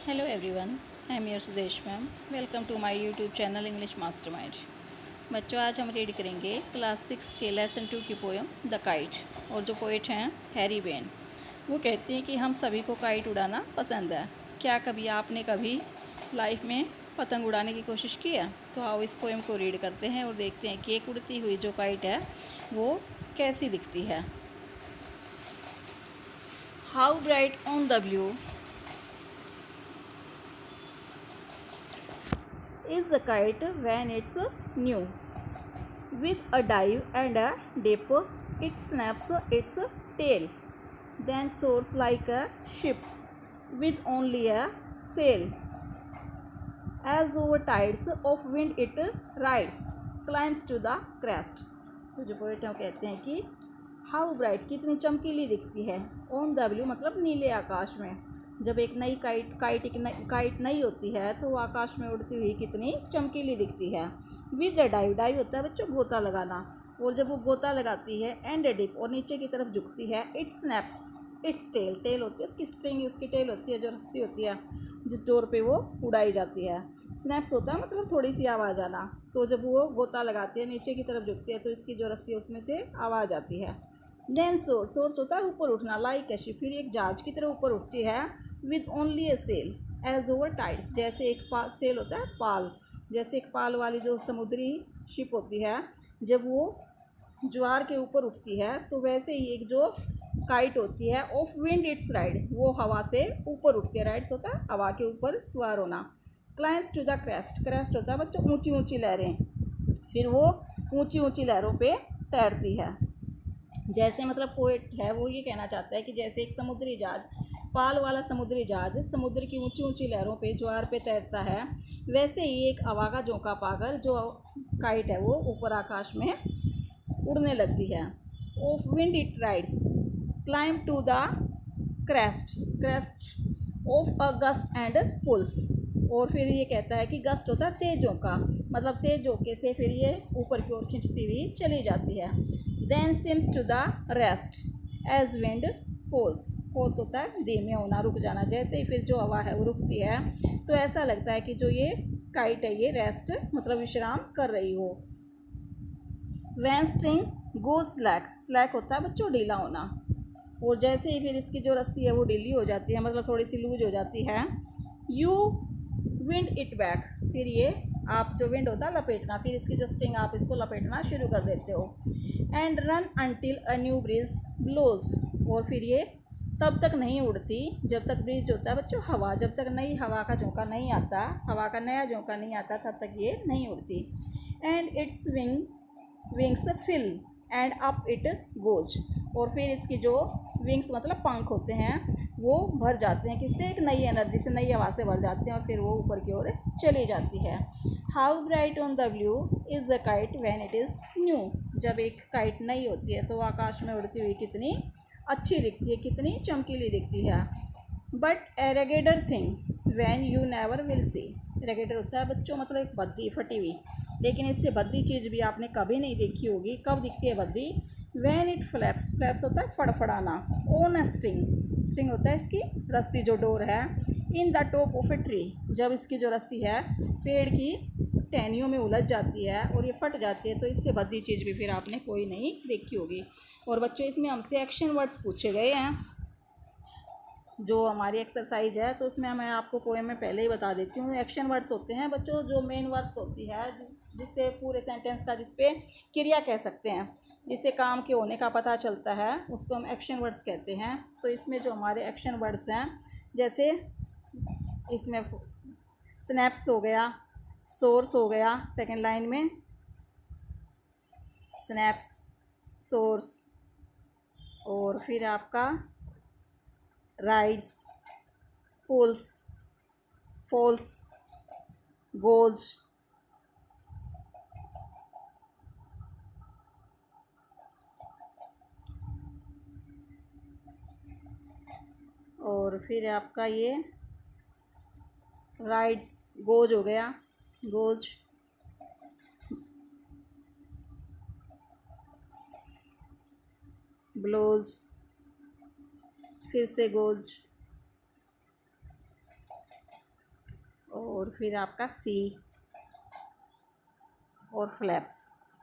Hello everyone, I am your Sudesh ma'am. Welcome to my YouTube channel English Mastermind. बच्चों आज हम read करेंगे class 6 के lesson 2 की पोएम द काइट। और जो पोइट हैं हैरी बेन। वो कहते हैं कि हम सभी को काइट उड़ाना पसंद है। क्या कभी आपने कभी लाइफ में पतंग उड़ाने की कोशिश की है? तो आओ इस पोएम को रीड करते हैं और देखते हैं कि एक उड़ती हुई जो काइट है वो कैसी दिखती है। How bright on the blue is the kite when it's new. With a dive and a dip, it snaps its tail, then soars like a ship with only a sail. As over tides of wind it rides, climbs to the crest. तो जो poet हैं कहते हैं कि how bright कितनी चमकीली दिखती है ऑन द ब्लू मतलब नीले आकाश में। जब एक नई काइट नई होती है तो वो आकाश में उड़ती हुई कितनी चमकीली दिखती है। विद द डाइव होता है बच्चों गोता लगाना, और जब वो गोता लगाती है एंड डिप और नीचे की तरफ झुकती है, इट स्नैप्स इट्स टेल होती है उसकी स्ट्रिंग, उसकी टेल होती है जो रस्सी होती है जिस डोर पे वो उड़ाई जाती है। स्नैप्स होता है मतलब थोड़ी सी आवाज़ आना। तो जब वो गोता लगाती है नीचे की तरफ झुकती है तो इसकी जो रस्सी है उसमें से आवाज़ आती है। देन सोर्स होता है ऊपर उठना, लाइक ए शिप फिर एक जहाज की तरह ऊपर उठती है। With only a sail as over tides जैसे एक सेल होता है पाल, जैसे एक पाल वाली जो समुद्री शिप होती है जब वो ज्वार के ऊपर उठती है तो वैसे ही एक जो काइट होती है ऑफ विंड इट्स राइड वो हवा से ऊपर उठती है। राइड्स होता है हवा के ऊपर सवार होना। क्लाइम्स टू द क्रेस्ट होता है बच्चों ऊंची ऊंची लहरें, फिर वो ऊंची ऊंची लहरों पे तैरती है। जैसे मतलब पोएट है वो ये कहना चाहता है कि जैसे एक समुद्री जहाज, पाल वाला समुद्री जहाज समुद्र की ऊंची ऊंची लहरों पे ज्वार पे तैरता है, वैसे ही एक हवा का झोंका पाकर जो काइट है वो ऊपर आकाश में उड़ने लगती है। Of wind it rides climb to the crest of a gust and pulls. और फिर ये कहता है कि गस्ट होता है तेज झोंका, मतलब तेज झोंके से फिर ये ऊपर की ओर खिंचती हुई चली जाती है। Then seems to the rest as wind falls होता है धीमे होना, रुक जाना। जैसे ही फिर जो हवा है वो रुकती है तो ऐसा लगता है कि जो ये काइट है ये रेस्ट मतलब विश्राम कर रही हो। वैन स्ट्रिंग गो स्लैक होता है बच्चों ढीला होना, और जैसे ही फिर इसकी जो रस्सी है वो ढीली हो जाती है मतलब थोड़ी सी लूज हो जाती है। यू विंड इट बैक फिर ये आप जो विंड होता है लपेटना, फिर इसकी जो स्ट्रिंग आप इसको लपेटना शुरू कर देते हो। And run until a new breeze blows और फिर ये तब तक नहीं उड़ती जब तक ब्रीज होता है बच्चों हवा, जब तक नई हवा का झोंका नहीं आता, हवा का नया झोंका नहीं आता तब तक ये नहीं उड़ती। And its wings fill and up it goes और फिर इसकी जो विंग्स मतलब पंख होते हैं वो भर जाते हैं, किससे एक नई एनर्जी से, नई हवा से भर जाते हैं और फिर वो ऊपर की ओर चली जाती है। How bright on the blue is the kite when it is new जब एक काइट नई होती है तो आकाश में उड़ती हुई कितनी अच्छी दिखती है, कितनी चमकीली दिखती है। बट ए रेगेडर thing when you never will see रेगेडर होता है बच्चों मतलब एक भद्दी फटी हुई, लेकिन इससे भद्दी चीज़ भी आपने कभी नहीं देखी होगी। कब दिखती है भद्दी? वैन इट फ्लैप्स होता है फड़फड़ाना। ऑन अ स्ट्रिंग होता है इसकी रस्सी जो डोर है। In the top of a tree जब इसकी जो रस्सी है पेड़ की टहनियों में उलझ जाती है और ये फट जाती है तो इससे भद्दी चीज़ भी फिर आपने कोई नहीं देखी होगी। और बच्चों इसमें हमसे एक्शन वर्ड्स पूछे गए हैं जो हमारी एक्सरसाइज है, तो उसमें मैं आपको पोएम में पहले ही बता देती हूँ। एक्शन वर्ड्स होते हैं बच्चों जो मेन वर्ड्स होती है जिससे पूरे सेंटेंस का जिसपे क्रिया कह सकते हैं, जिससे काम के होने का पता चलता है उसको हम एक्शन वर्ड्स कहते हैं। तो इसमें जो हमारे एक्शन वर्ड्स हैं जैसे इसमें स्नैप्स हो गया, सोर्स हो गया, सेकेंड लाइन में स्नैप्स सोर्स, और फिर आपका राइड्स पुल्स फॉल्स गोज। और फिर आपका ये राइड्स गोज हो गया, गोज ब्लोज फिर से गोज, और फिर आपका सी और फ्लैप्स,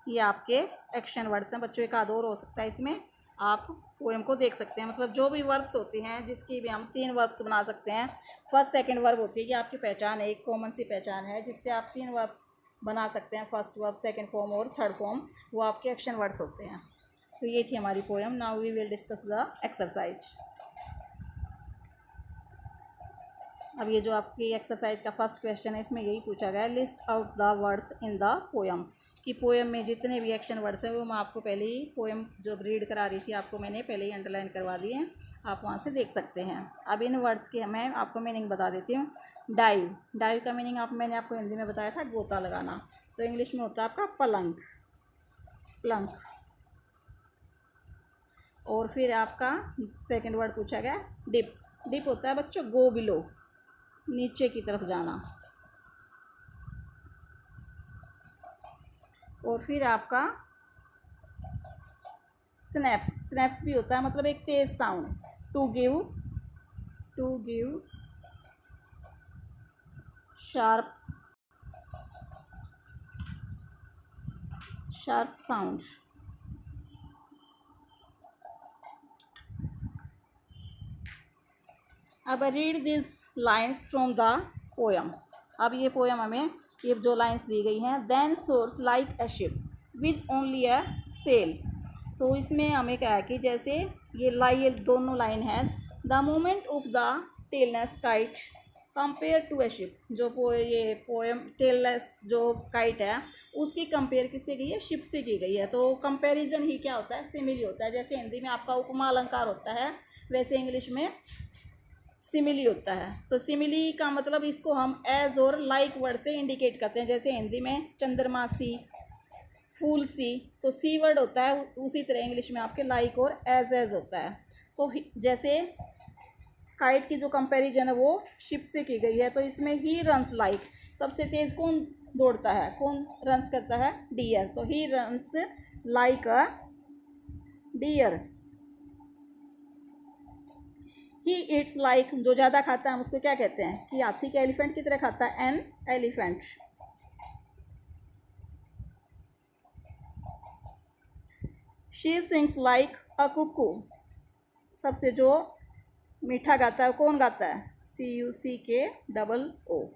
ये आपके एक्शन वर्ड्स हैं बच्चों। एक आध और हो सकता है इसमें, आप पोएम को देख सकते हैं। मतलब जो भी वर्ब्स होते हैं जिसकी भी हम 3 वर्ब्स बना सकते हैं। फर्स्ट सेकंड वर्ब होती है, ये आपकी पहचान है, एक कॉमन सी पहचान है जिससे आप 3 वर्ब्स बना सकते हैं। फर्स्ट वर्ब, सेकंड फॉर्म और थर्ड फॉर्म, वो आपके एक्शन वर्ड्स होते हैं। तो ये थी हमारी poem. Now we will discuss the exercise. अब ये जो आपकी एक्सरसाइज का फर्स्ट क्वेश्चन है, इसमें यही पूछा गया है, list out the words in the poem, कि पोएम में जितने भी एक्शन वर्ड्स हैं वो मैं आपको पहले ही पोएम जो रीड करा रही थी आपको मैंने पहले ही अंडरलाइन करवा दिए हैं, आप वहाँ से देख सकते हैं। अब इन वर्ड्स की मैं आपको मीनिंग बता देती हूँ। डाइव, डाइव का मीनिंग मैंने आपको हिंदी में बताया था, गोता लगाना। तो इंग्लिश में होता है आपका पलंग, प्लंक। और फिर आपका सेकेंड वर्ड पूछा गया डिप, डिप होता है बच्चों गो बिलो, नीचे की तरफ जाना। और फिर आपका स्नैप्स, स्नैप्स भी होता है मतलब एक तेज sound, to give sharp sound. अब read this lines from the poem. अब ये पोएम हमें ये जो लाइन्स दी गई हैं, then soars like a ship with only a sail. तो इसमें हमें क्या है कि जैसे ये दोनों लाइन है, the moment of the tallness kite compare to a ship. जो ये पोएम टेललेस जो काइट है उसकी कंपेयर किससे की है, शिप से की गई है। तो कंपैरिजन ही क्या होता है, सिमिली होता है। जैसे हिंदी में आपका उपमा अलंकार होता है, वैसे इंग्लिश में सिमिली होता है। तो सिमिली का मतलब इसको हम एज और लाइक वर्ड से इंडिकेट करते हैं। जैसे हिंदी में चंद्रमा सी, फूल सी, तो सी वर्ड होता है, उसी तरह इंग्लिश में आपके लाइक और एज होता है। तो जैसे काइट की जो कंपैरिजन है वो शिप से की गई है। तो इसमें ही रन्स लाइक, सबसे तेज कौन दौड़ता है, कौन रन्स करता है, डियर। तो he runs like a deer. He eats like, जो ज़्यादा खाता है हम उसको क्या कहते हैं, कि हाथी के एलिफेंट की तरह खाता है, an elephant. She sings like a cuckoo, सबसे जो मीठा गाता है कौन गाता है, CUCKOO।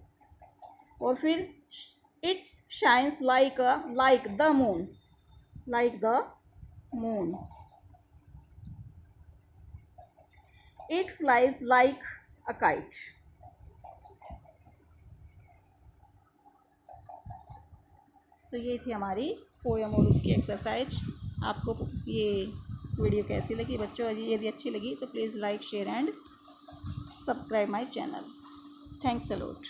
और फिर it's shines like the moon, like the moon. It flies like a kite. तो ये थी हमारी पोएम और उसकी एक्सरसाइज। आपको ये वीडियो कैसी लगी बच्चों? यदि अच्छी लगी तो please like, share and subscribe my channel. Thanks a lot.